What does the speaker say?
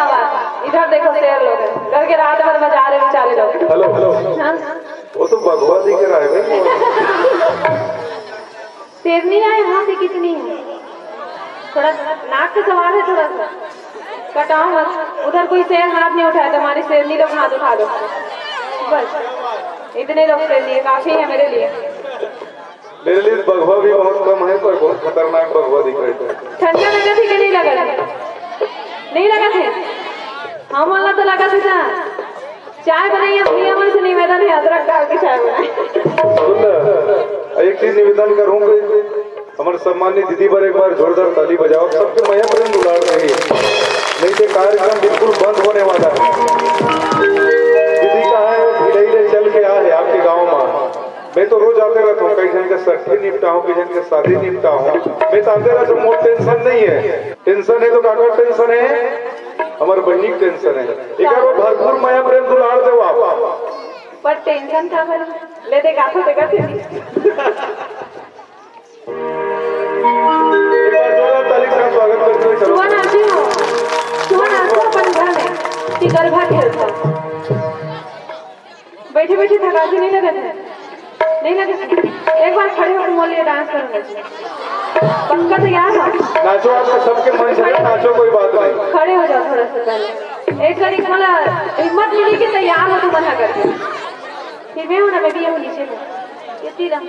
आवाज। इधर देखो शेर लोग हैं, घर के रात भर बजा रहे बेचारे लोग। हेलो हेलो, वो तो भगवा दिख रहा है। शेरनी है यहाँ से कितनी है, थोड़ा नाक से सवाल है, थोड़ा सा कटाओ मत। उधर कोई शेर हाथ नहीं उठाया तो हमारी शेरनी लोग हाथ उठा दो बस। इतने लोग शेरनी काफी है मेरे लिए। मेरे लिए भगवा भी बहुत कम है, पर बहुत खतरनाक भगवा दिख रहे थे। ठंडा लगा थी कि नहीं लगा थे? नहीं लगा थे, हम वाला तो लगा था। चाय बनाइए भैया, मन से निवेदन है अदरक डाल के चाय बनाए। एक चीज निवेदन करूंगी, हमारे सम्मानित दीदी पर एक बार जोरदार ताली बजाओ, सबके मैया प्रेम दुलार रही, नहीं तो कार्यक्रम बिल्कुल बंद होने वाला है। दीदी कहा है धीरे चल के आ है आपके गाँव में। मैं तो रोज आते रहता हूँ, कई जन के सखी निपटा हूँ, कई जन के शादी निपटा हूँ। मैं तो आते रहता हूँ, मोर टेंशन नहीं है। टेंशन है तो काका टेंशन है, हमारे बहनी की टेंशन है। एक बार भरपूर माया प्रेम दुलार दे आप। पर टेंशन था पर ले दे का थे का थे। एक बार जोरदार ताली से स्वागत करते हुए चलो। सुवन आती हो, सुवन आती हो अपन घर में कि गरबा खेलता। बैठे बैठे थकासी नहीं लगे थे? नहीं लगे थे? एक बार खड़े होकर मोल लिए डांस करूंगा, पक्का तैयार हो? नाचो, आपको सबके मन से नाचो, कोई बात नहीं। खड़े हो जाओ थोड़ा सा पहले, एक बार मला हिम्मत मिली कि तैयार हो तो मना करके। फिर मैं हूं ना, मैं भी हूं नीचे में, ये तीरा